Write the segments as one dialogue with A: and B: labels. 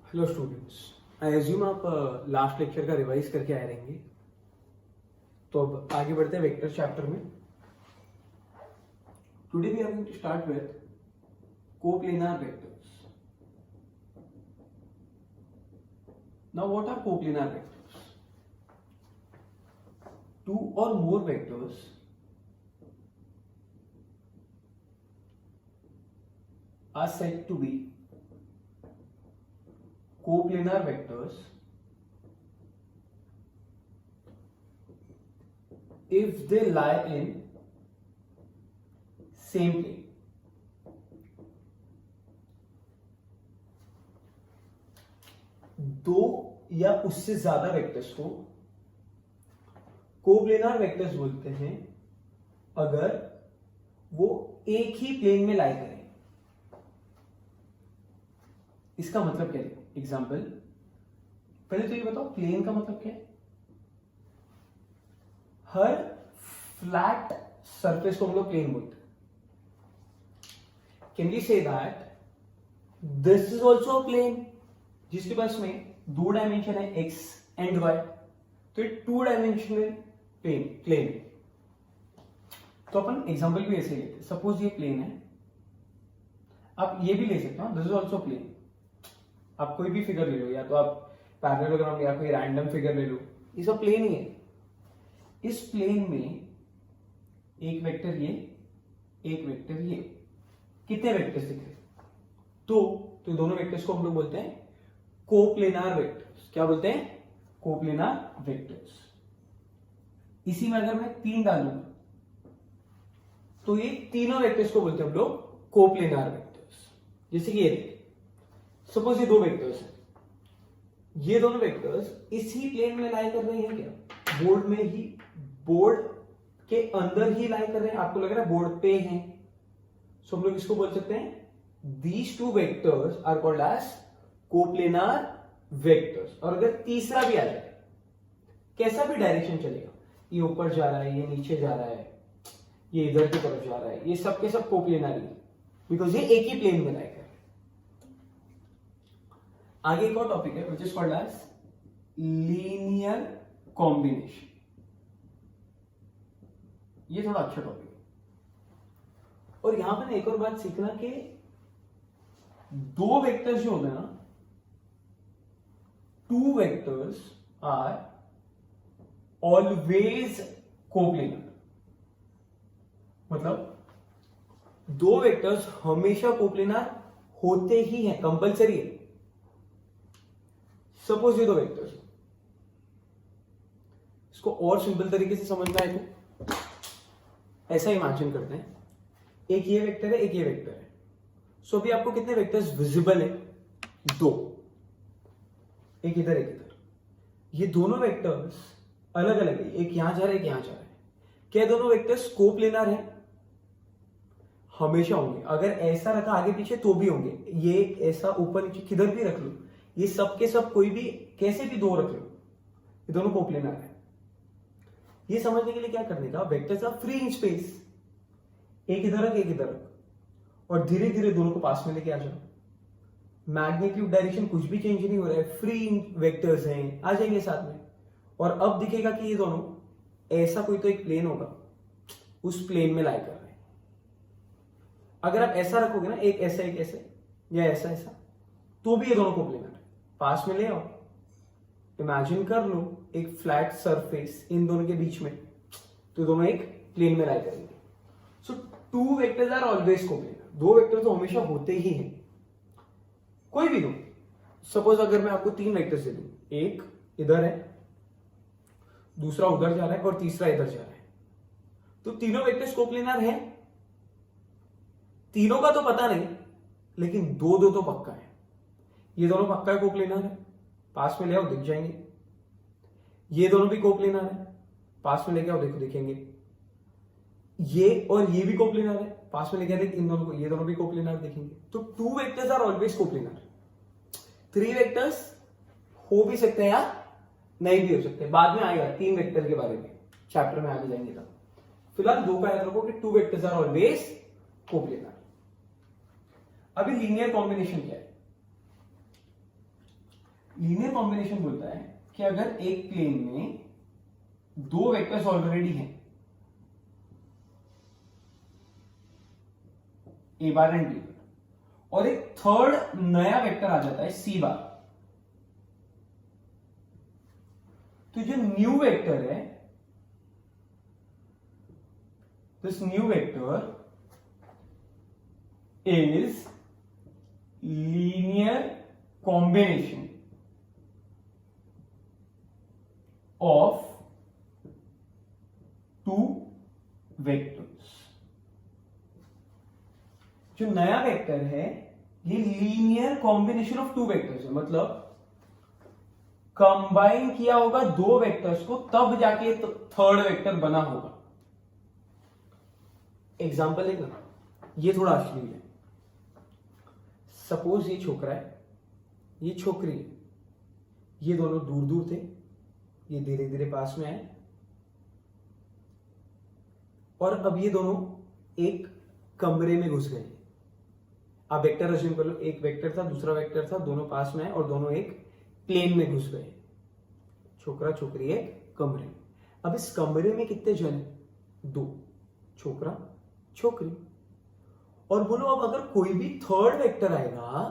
A: Hello students, I assume आप last lecture का revise करके आए रहेंगे। तो अब आगे बढ़ते हैं वेक्टर चैप्टर में। Today we are going to start with coplanar vectors. Now what are coplanar vectors? Two or more vectors are said to be coplanar vectors if they lie in same plane. दो या उससे ज्यादा vectors को coplanar vectors बोलते हैं अगर वो एक ही प्लेन में लाई करें। इसका मतलब क्या है? एग्जाम्पल, पहले तो ये बताओ प्लेन का मतलब क्या है? हर फ्लैट सरफेस को हम लोग प्लेन बोलते हैं। Can we say that this is also a plane जिसके पास में दो डायमेंशन है एक्स एंड वाई, तो ये टू डायमेंशनल प्लेन है। तो अपन एग्जाम्पल भी ऐसे लेते हैं। सपोज ये प्लेन है, आप ये भी ले सकते हो, दिस इज ऑल्सो प्लेन। आप कोई भी फिगर ले लो, या तो आप पैरेललोग्राम या कोई रैंडम फिगर ले लो, ये सब प्लेन ही है। इस प्लेन में एक वेक्टर ये, एक वेक्टर ये, कितने वेक्टर्स दिख रहे? तो दोनों वेक्टर्स को हम लोग बोलते हैं कोप्लेनार वेक्टर्स। क्या बोलते हैं? Coplanar vectors. इसी में अगर मैं 3 डालूंगा तो ये तीनों वेक्टर्स को बोलते हैं हम लोग कोप्लेनार वेक्टर्स। जैसे कि ये सपोज ये दो वेक्टर्स हैं, ये दोनों वेक्टर्स इसी प्लेन में लाई कर रहे हैं क्या? बोर्ड में ही, बोर्ड के अंदर ही लाई कर रहे हैं। आपको लग रहा है बोर्ड पे हैं, सो हम लोग इसको बोल सकते हैं these two vectors are called as coplanar vectors. और अगर तीसरा भी आ जाए, कैसा भी डायरेक्शन चलेगा, ये ऊपर जा रहा है, ये नीचे जा रहा है, ये इधर की तरफ जा रहा है, ये सब के सब कोप्लेनार ही, बिकॉज ये एक ही प्लेन में लाई कर रहे हैं। आगे एक और टॉपिक है which is called as linear combination. ये थोड़ा अच्छा टॉपिक है। और यहां पर एक और बात सीखना कि दो वेक्टर्स जो होते हैं ना, two vectors are always coplanar. मतलब दो वेक्टर्स हमेशा कोप्लेनार होते ही हैं, कंपल्सरी है। सपोज ये दो वेक्टर्स, इसको और सिंपल तरीके से समझना है तो ऐसा इमेजिन करते हैं, एक ये वेक्टर है, एक ये वेक्टर है। सो अभी आपको कितने वेक्टर्स विजिबल है? दो, एक इधर एक इधर। ये दोनों वेक्टर्स अलग अलग है, एक यहां जा रहा है, एक यहां जा रहा है। क्या दोनों वेक्टर्स कोप्लेनार है? हमेशा होंगे। अगर ऐसा रखा आगे पीछे तो भी होंगे, ये ऐसा ऊपर नीचे किधर भी रख लो, ये सब के सब कोई भी कैसे भी दो रख लो, ये दोनों कोप्लेनार है। ये समझने के लिए क्या करने का, vectors are free in space, एक इधर रख, एक इधर रख, और धीरे धीरे दोनों को पास में लेके आ जाओ। मैग्नीट्यूड डायरेक्शन कुछ भी चेंज नहीं हो रहा है, फ्री वेक्टर्स हैं, आ जाएंगे साथ में। और अब दिखेगा कि ये दोनों ऐसा कोई तो एक प्लेन होगा, उस प्लेन में लाई कर रहे हैं। अगर आप ऐसा रखोगे ना, एक ऐसा एक ऐसे, या ऐसा ऐसा, तो भी ये दोनों कोप्लेनार है। पास में ले आओ, इमेजिन कर लो एक फ्लैट सरफेस इन दोनों के बीच में, तो दोनों एक प्लेन में लाई करेंगे। So two vectors are always coplanar. दो वेक्टर तो हमेशा होते ही हैं, कोई भी दो। सपोज अगर मैं आपको 3 वेक्टर्स दे दूं, एक इधर है, दूसरा उधर जा रहा है, और तीसरा इधर जा रहा है, तो तीनों वेक्टर्स कोप्लेनार हैं। तीनों का तो पता नहीं, लेकिन दो दो तो पक्का है। ये दोनों पक्का है कोप्लेनार है, पास में ले आओ दिख जाएंगे। ये दोनों भी कोप्लेनार है, पास में लेके आओ देखो दिखेंगे। ये और ये भी कोप्लेनार है, पास में लेके आओ देख इन दोनों को, ये दोनों भी कोप्लेनार दिखेंगे। तो two vectors are always coplanar. 3 vectors हो भी सकते हैं या नहीं भी हो सकते, बाद में आएगा 3 वेक्टर के बारे में, चैप्टर में आगे जाएंगे तब। फिलहाल दो का याद रखो कि two vectors are always coplanar. अभी लीनियर कॉम्बिनेशन क्या है? लीनियर कॉम्बिनेशन बोलता है कि अगर एक प्लेन में दो वेक्टर्स ऑलरेडी हैं, ए बार एंड बी बार, और एक थर्ड नया वेक्टर आ जाता है सी बार, तो जो न्यू वेक्टर है, this new vector is linear combination of two vectors. जो नया वेक्टर है ये linear combination of two vectors है, मतलब कंबाइन किया होगा दो वेक्टर्स को तब जाके थर्ड वेक्टर बना होगा। एग्जांपल है ना, ये थोड़ा अश्लील है। सपोज ये छोकरा है, ये छोकरी है, ये दोनों दूर दूर थे, ये धीरे धीरे पास में आए, और अब ये दोनों एक कमरे में घुस गए। आप वेक्टर अज्यूम कर लो, एक वेक्टर था, दूसरा वेक्टर था, दोनों पास में आए और दोनों एक प्लेन में घुस गए। छोकरा छोकरी एक कमरे में। अब इस कमरे में कितने जन है? दो, छोकरा छोकरी। और बोलो अब अगर कोई भी थर्ड वेक्टर आएगा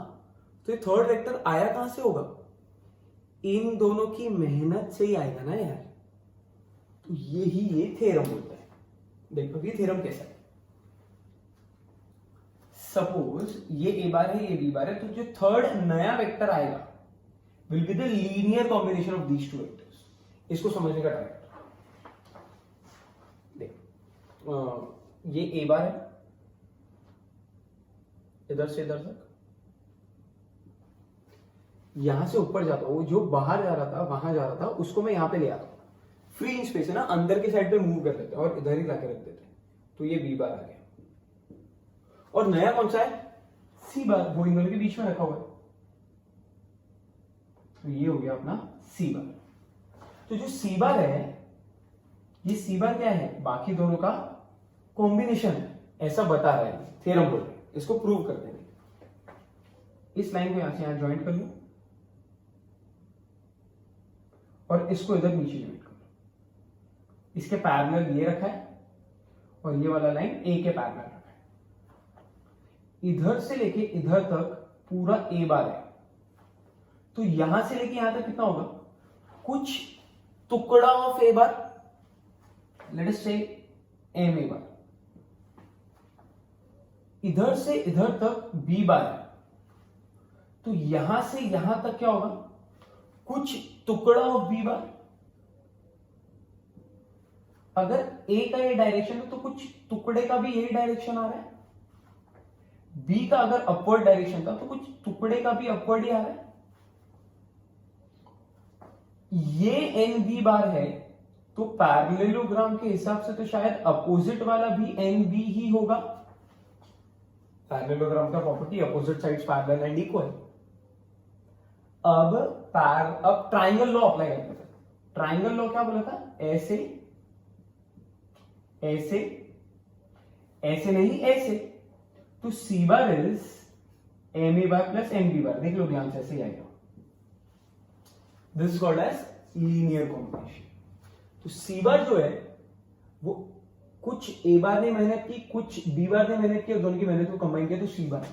A: तो ये थर्ड वेक्टर आया कहां से होगा? इन दोनों की मेहनत से ही आएगा ना यार। तो ये थ्योरम बोलता है। देखो ये थ्योरम कैसा है। सपोज ये ए बार है, ये बी बार है, तो जो थर्ड नया वेक्टर आएगा will be the linear combination of these two vectors. इसको समझने का ट्राई करो। देख ये ए बार है, इधर से इधर तक, यहां से ऊपर जाता हूं, जो बाहर जा रहा था वहां जा रहा था, उसको मैं यहां पे ले आता हूं। फ्री इन स्पेस है ना, अंदर के साइड पे मूव कर लेते हैं और इधर ही लाके रख देते हैं, तो ये बी बार आ गया। और नया कौन सा है? सी बार, वो इन दोनों के बीच में रखा हुआ है, तो ये हो गया अपना सी बार। तो जो सी बार है, ये सी बार क्या है? बाकी दोनों का कॉम्बिनेशन है, ऐसा बता रहा है थ्योरम बोल रहे हैं। इसको प्रूव कर देंगे। इस लाइन को यहां से यहां ज्वाइंट कर लो और इसको इधर नीचे ज्वाइंट कर लो। इसके पैरेलल ये रखा है और ये वाला लाइन ए के पैरेलल रखा है। इधर से लेके इधर तक पूरा ए बार है, तो यहां से लेके यहां तक कितना होगा? कुछ टुकड़ा of A bar, let us से एम ए बार। इधर से इधर तक बी बार है, तो यहां से यहां तक क्या होगा? कुछ टुकड़ा ऑफ बी बार। अगर ए का ये डायरेक्शन है तो कुछ टुकड़े का भी यही डायरेक्शन आ रहा है। बी का अगर अपवर्ड डायरेक्शन था तो कुछ टुकड़े का भी अपवर्ड ही आ रहा है। ये एन बी बार है, तो पैरेललोग्राम के हिसाब से तो शायद अपोजिट वाला भी एन बी ही होगा। पैरेललोग्राम का property opposite sides parallel and equal. अब ट्राइंगल लॉ अप्लाई करते हैं। ट्राइंगल लॉ क्या बोला था? ऐसे ऐसे ऐसे नहीं ऐसे, तो C bar is M A bar plus M B bar. देख लो ध्यान से, ऐसे ही आएगा। This is called as linear combination. तो सी बार जो है वो कुछ ए बार ने मेहनत की, कुछ बी बार ने मेहनत की, और दोनों की मेहनत को कंबाइन किया तो सी बार।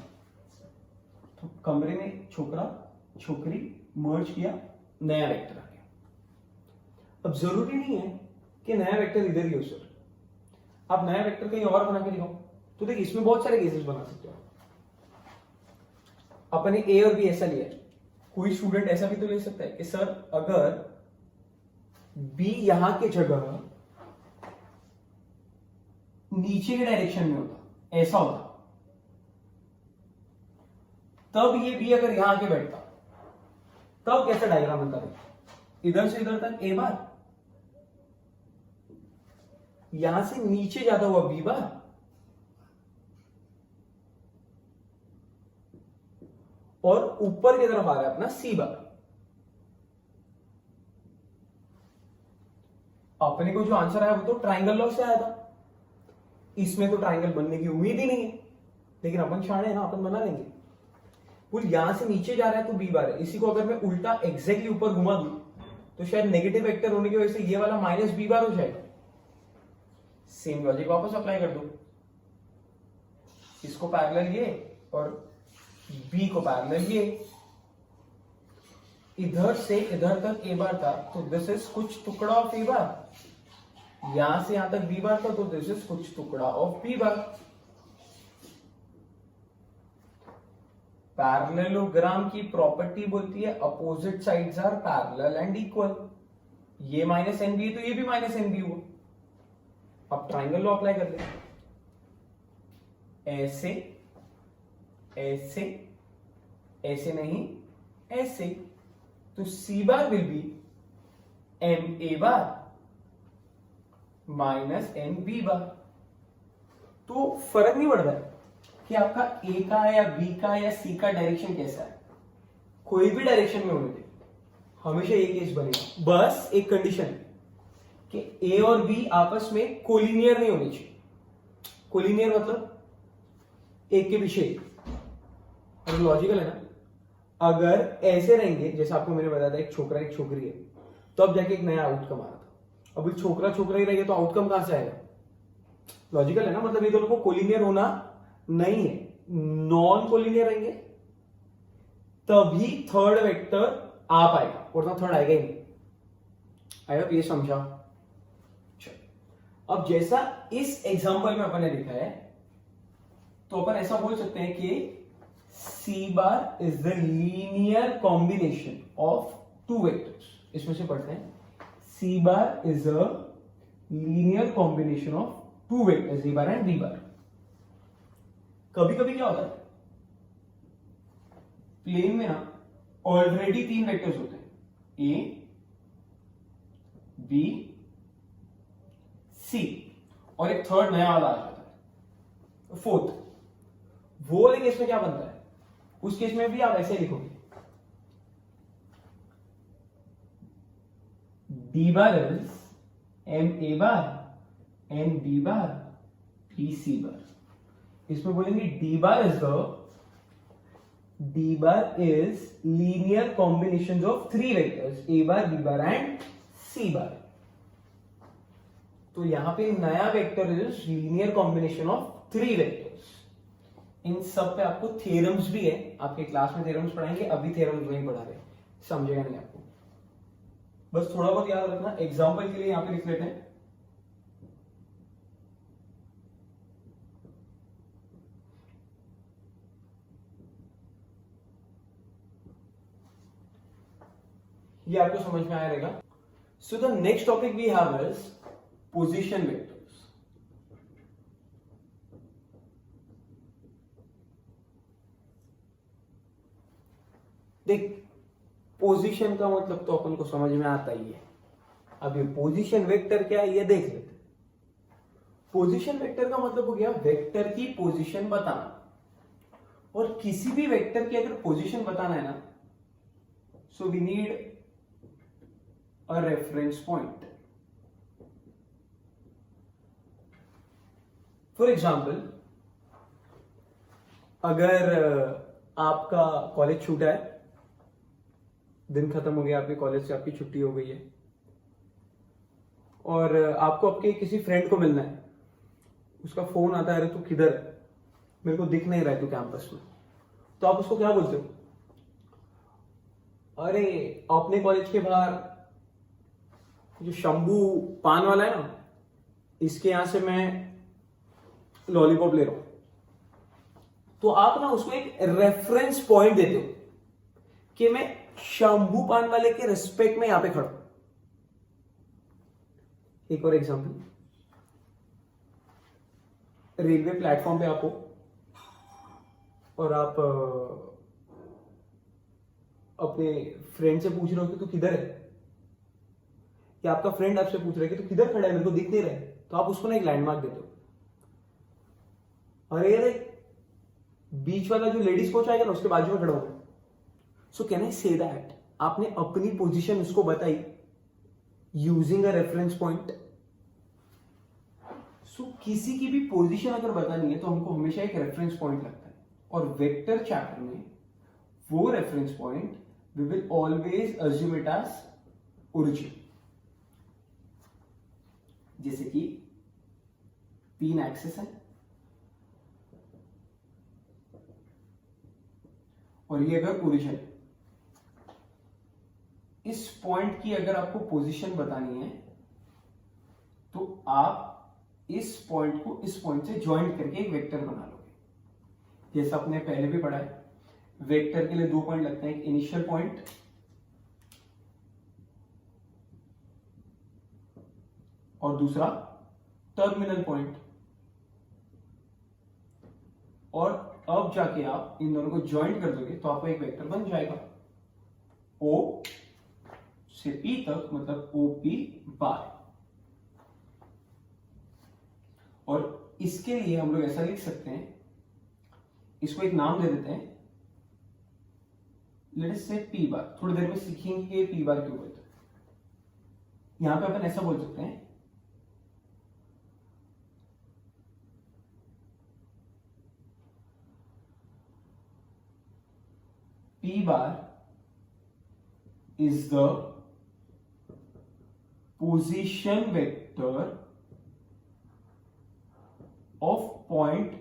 A: तो कमरे में छोकरा छोकरी मर्ज किया, नया वेक्टर आ गया। अब जरूरी नहीं है कि नया वेक्टर इधर ही हो सर, आप नया वेक्टर कहीं और बना के दिखाओ। तो देखिए इसमें बहुत सारे केसेस बना सकते हो। अपने ए और बी ऐसा लिया, कोई स्टूडेंट ऐसा भी तो ले सकता है कि सर अगर बी यहां के जगह नीचे के डायरेक्शन में होता, ऐसा होता, तब ये बी अगर यहां आके बैठता, तब कैसा डायग्राम बनता है? इधर से इधर तक ए बार, यहां से नीचे जाता हुआ बी बार, और ऊपर की तरफ आ रहा है अपना सी बार। अपने को जो आंसर आया वो तो ट्राइंगल लॉ से आया था। इसमें तो ट्राइंगल बनने की उम्मीद ही नहीं है, लेकिन अपन शाणे हैं ना, अपन बना लेंगे। पुल यहां से नीचे जा रहा है तो बी बार है, इसी को अगर मैं उल्टा एग्जैक्टली ऊपर घुमा दूं तो शायद नेगेटिव वेक्टर होने की वजह से ये वाला माइनस बी बार हो जाएगा। सेम लॉजिक वापस अप्लाई कर दो, इसको पैरेलल ये और बी को पैरेलल ये, इधर से इधर तक ए बार था तो दिस इज कुछ टुकड़ा ऑफ ए बार, यहां से यहां तक बी बार था तो दिस इज कुछ टुकड़ा ऑफ बी बार। पैरेललोग्राम की प्रॉपर्टी बोलती है opposite sides are parallel and equal. ये माइनस एन बी है तो ये भी माइनस एन बी हुआ। अब ट्राइंगल लॉ अप्लाई कर ले, ऐसे ऐसे ऐसे नहीं ऐसे, तो C bar will be M A bar minus N B bar. तो फर्क नहीं पड़ रहा है कि आपका ए का या बी का या सी का डायरेक्शन कैसा है, कोई भी डायरेक्शन में होने दे, हमेशा ये केस बनेगा। बस एक कंडीशन कि ए और बी आपस में कोलिनियर नहीं होनी चाहिए। कोलिनियर मतलब एक के पीछे एक, और लॉजिकल है ना। अगर ऐसे रहेंगे जैसे आपको मैंने बताया था एक छोकरा एक छोकरी है, तो अब जाके एक नया आउटकम आ रहा था। अब छोकरा छोकरा ही रहेगा तो आउटकम कहां से आएगा? लॉजिकल है ना, मतलब ये दोनों को कोलिनियर होना नहीं है, नॉन कोलिनियर रहेंगे तभी थर्ड वेक्टर आ पाएगा, वरना थर्ड आएगा ही नहीं। आई होप ये समझा। अब जैसा इस एग्जांपल में अपन ने लिखा है तो अपन ऐसा बोल सकते हैं कि C bar is the linear combination of two vectors. इसमें से पढ़ते हैं, C bar is a linear combination of two vectors A bar and B bar. कभी कभी क्या होता है प्लेन में ना ऑलरेडी तीन वेक्टर्स होते हैं, ए बी सी, और एक थर्ड नया वाला आ जाता है फोर्थ। वो वाले केस में क्या बनता है, उस केस में भी आप ऐसे लिखोगे D bar is M A bar M B bar B C bar. इसमें बोलेंगे D bar is linear combination of three vectors A bar B bar and C bar. तो यहां पे नया vector is linear combination of three vectors. इन सब पे आपको थ्योरम्स भी है, आपके क्लास में थ्योरम्स पढ़ाएंगे, अभी थ्योरम्स नहीं पढ़ा रहे, समझेगा नहीं आपको। बस थोड़ा बहुत याद रखना, एग्जांपल के लिए यहां पे लिख लेते हैं। ये आपको समझ में आया रहेगा। So the next topic we have is position vectors. देख, पोजीशन का मतलब तो अपन को समझ में आता ही है। अब ये पोजीशन वेक्टर क्या है ये देख लेते हैं। पोजीशन वेक्टर का मतलब हो गया वेक्टर की पोजीशन बताना, और किसी भी वेक्टर की अगर पोजीशन बताना है ना, so we need a reference point. For example, अगर आपका कॉलेज छूटा है, दिन खत्म हो गया, आपके कॉलेज से आपकी छुट्टी हो गई है, और आपको आपके किसी फ्रेंड को मिलना है, उसका फोन आता है, अरे तू किधर है, मेरे को दिख नहीं रहा है तू कैंपस में, तो आप उसको क्या बोलते हो? अरे अपने कॉलेज के बाहर जो शंभू पान वाला है ना, इसके यहां से मैं लॉलीपॉप ले रहा हूं। तो आप ना उसको एक रेफरेंस पॉइंट देते हो कि मैं शंभू पान वाले के रिस्पेक्ट में यहां पे खड़ा हूं। एक और एग्जांपल, रेलवे प्लेटफॉर्म पे आप हो और आप अपने फ्रेंड से पूछ रहे हो कि तू किधर है, या आपका फ्रेंड आपसे पूछ रहा है कि तू किधर खड़ा है, मेरे को दिख नहीं रहा है, तो आप उसको ना एक लैंडमार्क देते हो। अरे यार, बीच वाला जो लेडीज कोच आएगा ना, उसके बाजू में खड़ा होगा। So can I say that आपने अपनी पोजीशन उसको बताई यूजिंग अ रेफरेंस पॉइंट। सो किसी की भी पोजीशन अगर बतानी है तो हमको हमेशा एक रेफरेंस पॉइंट लगता है, और वेक्टर चैप्टर में वो reference point we will always assume it as origin. जैसे कि 3 एक्सिस है और ये अगर ओरिजिन, इस पॉइंट की अगर आपको पोजीशन बतानी है तो आप इस पॉइंट को इस पॉइंट से ज्वाइंट करके एक वेक्टर बना लोगे। जैसा आपने पहले भी पढ़ा है, वेक्टर के लिए 2 पॉइंट लगते हैं, एक इनिशियल पॉइंट और दूसरा टर्मिनल पॉइंट। और अब जाके आप इन दोनों को ज्वाइंट कर दोगे तो आपको एक वेक्टर बन जाएगा O से P तक, मतलब OP बार। और इसके लिए हम लोग ऐसा लिख सकते हैं, इसको एक नाम दे देते हैं, लेट अस से P बार। थोड़ी देर में सीखेंगे कि P बार क्यों बोलते हैं। यहां पे अपन ऐसा बोल सकते हैं, P bar is the position vector of point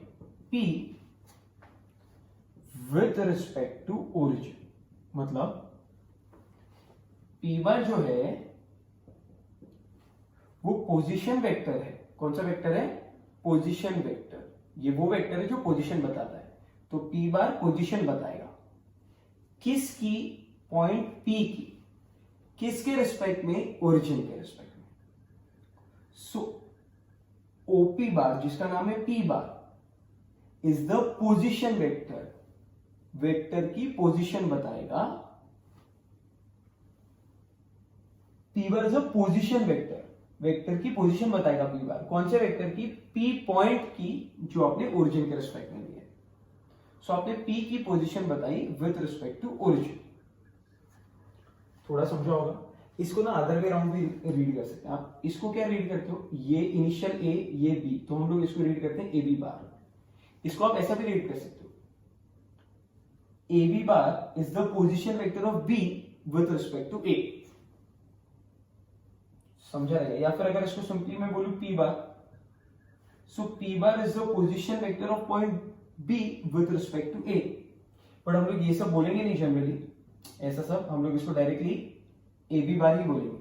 A: P with respect to origin। मतलब P bar जो है वो पोजीशन वेक्टर है। कौन सा वेक्टर है? Position vector. ये वो वेक्टर है जो पोजीशन बताता है। तो P बार पोजीशन बताएगा किसकी? पॉइंट P की। किसके रिस्पेक्ट में? ओरिजिन के रिस्पेक्ट में। सो OP बार, जिसका नाम है P bar, is the position vector. Vector की पोजीशन बताएगा। P bar is a position vector. Vector की पोजीशन बताएगा P बार। कौन से वेक्टर की? P पॉइंट की, जो आपने ओरिजिन के रिस्पेक्ट में ली है। सो आपने P की पोजीशन बताई विथ रिस्पेक्ट टू ओरिजिन। थोड़ा समझा होगा। इसको ना अदर वे राउंड भी रीड कर सकते हैं आप। इसको क्या रीड करते हो? ये इनिशियल A, ये B, तो हम लोग इसको रीड करते हैं AB बार। इसको आप ऐसा भी रीड कर सकते हो, AB bar is the position vector of B with respect to A। समझा रहेगा? या फिर अगर इसको सिंपली मैं बोलूं P bar, so P bar is the position vector of point B with respect to A। But हम लोग ये सब बोलेंगे नहीं जनरली, ऐसा सब हम लोग इसको डायरेक्टली AB बार ही बोलेंगे।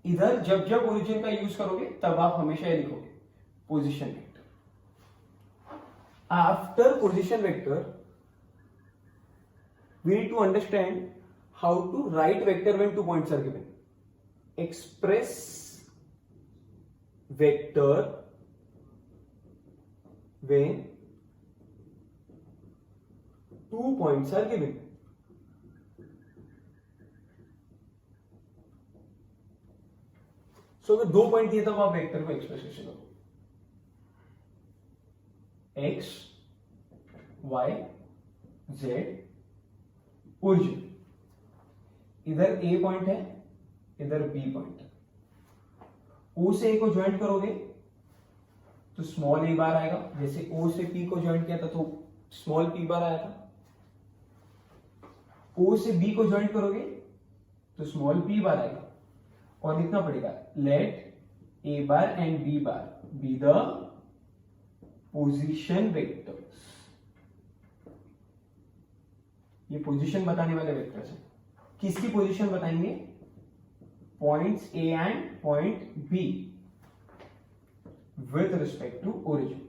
A: इधर जब जब ओरिजिन का यूज करोगे तब आप हमेशा ये लिखोगे position vector. After position vector we need to understand how to write vector when 2 points are given. Express vector when 2 points are given. So अगर 2 पॉइंट दिए तब आप वेक्टर को एक्सप्रेस कैसे करो? x, y, z, origin. इधर A point है, इधर B पॉइंट है। O से A को ज्वाइंट करोगे तो स्मॉल a बार आएगा। जैसे O से P को ज्वाइंट किया था तो स्मॉल p बार आया था। O से B को ज्वाइंट करोगे तो स्मॉल p बार आएगा। और लिखना पड़ेगा let A bar and B bar be the position vectors. ये पोजीशन बताने वाले वेक्टर्स हैं। किसकी पोजीशन बताएंगे? Points A and point B with respect to origin.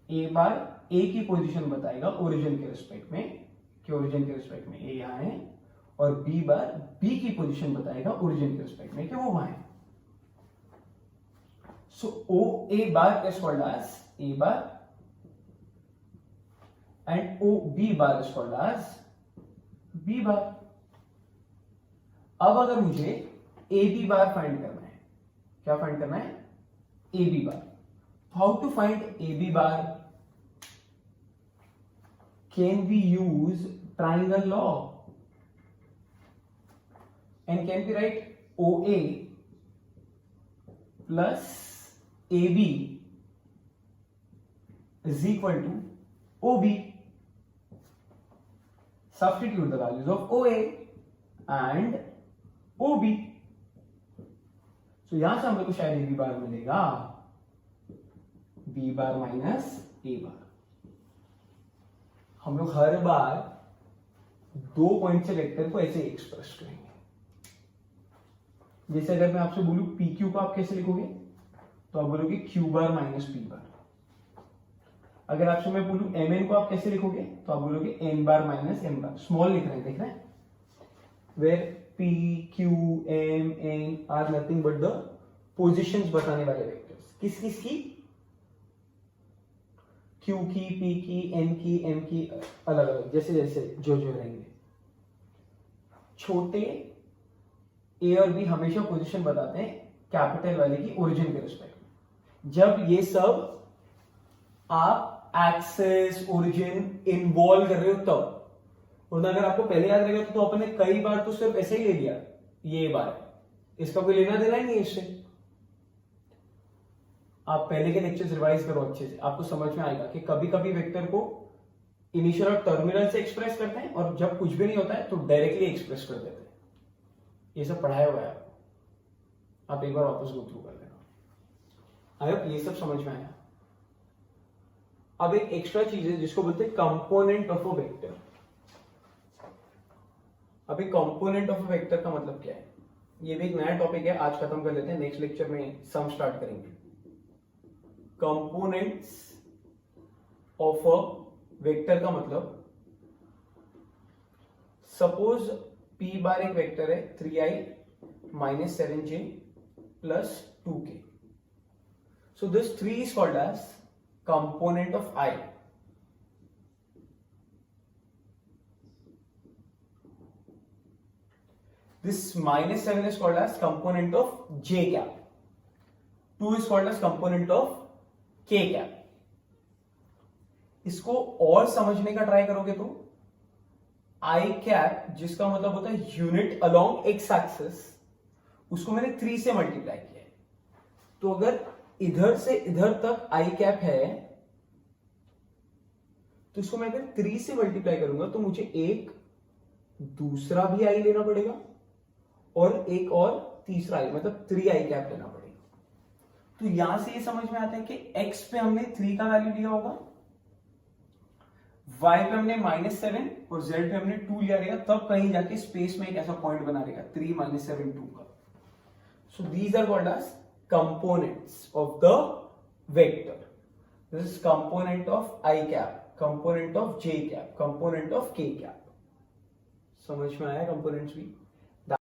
A: A bar A की पोजीशन बताएगा ओरिजिन के रिस्पेक्ट में, कि ओरिजिन के रिस्पेक्ट में A यहां है, और B बार B की पोजीशन बताएगा ओरिजिन के रिस्पेक्ट में कि वो वहां है। So OA bar is called as A bar and OB bar is called as B bar। अब अगर मुझे AB बार फाइंड करना है, क्या फाइंड करना है? AB bar. How to find AB bar? Can we use triangle law and can we write OA plus AB is equal to OB। Substitute the values of OA and OB. So यहां से हम लोग को शायद AB बार मिलेगा B bar minus A बार. हम लोग हर बार 2 point से वेक्टर को ऐसे एक्सप्रेस करेंगे. जैसे अगर मैं आपसे बोलूं PQ को आप कैसे लिखोगे, तो आप बोलोगे Q बार माइनस P बार. अगर आपसे मैं बोलूं MN को आप कैसे लिखोगे, तो आप बोलोगे N bar minus M bar. Small लिख रहे हैं, देख रहे हैं, where P, Q, M, N are nothing but the positions बताने वाले वेक्टर्स. किस किस की? Q की, P की, N की, M की, अलग अलग जैसे जैसे जो रहेंगे. छोटे A और B हमेशा पोजीशन बताते हैं कैपिटल वाले की ओरिजिन के रिस्पेक्ट में. जब ये सब आप एक्सेस ओरिजिन इन्वॉल्व कर रहे हो तब. और अगर आपको पहले याद रहेगा तो अपने कई बार तो सिर्फ ऐसे ही ले लिया, ये बार इसका कोई लेना देना ही नहीं है इससे. आप पहले के लेक्चर्स रिवाइज करो अच्छे से, आपको समझ में आएगा कि कभी कभी वेक्टर को इनिशियल और टर्मिनल से एक्सप्रेस करते हैं और जब कुछ भी नहीं होता है तो डायरेक्टली एक्सप्रेस कर देते हैं. ये सब पढ़ाया हुआ है आपको, आप एक बार वापस गो थ्रू कर लेना. आई होप ये सब समझ में आया. अब एक एक्स्ट्रा चीज है जिसको बोलते हैं कंपोनेंट ऑफ अ वेक्टर. अब एक कंपोनेंट ऑफ अ वेक्टर का मतलब क्या है, ये भी एक नया टॉपिक है, आज खत्म कर लेते हैं, नेक्स्ट लेक्चर में सम स्टार्ट करेंगे. कंपोनेंट्स ऑफ अ वेक्टर का मतलब, सपोज P बार एक वेक्टर है 3i minus 7j plus 2k. So this 3 is called as component of I. This minus 7 is called as component of J cap. 2 is called as component of K cap. इसको और समझने का try करोगे तो I cap, जिसका मतलब होता है यूनिट अलोंग एक्स एक्सिस, उसको मैंने 3 से मल्टीप्लाई किया है. तो अगर इधर से इधर तक आई कैप है तो इसको मैं अगर 3 से मल्टीप्लाई करूंगा तो मुझे एक दूसरा भी आई लेना पड़ेगा और एक और तीसरा आई, मतलब 3 आई कैप लेना पड़ेगा. तो यहां से ये समझ में आता है कि x पे हमने 3 का वैल्यू लिया होगा, y पे हमने -7 और z पे हमने 2 लिया रहेगा, तब कहीं जाके स्पेस में एक ऐसा पॉइंट बना रहेगा 3 -7 2 का. So these are called as components of the vector. This is component of I cap, component of J cap, component of K cap. समझ में आया components भी?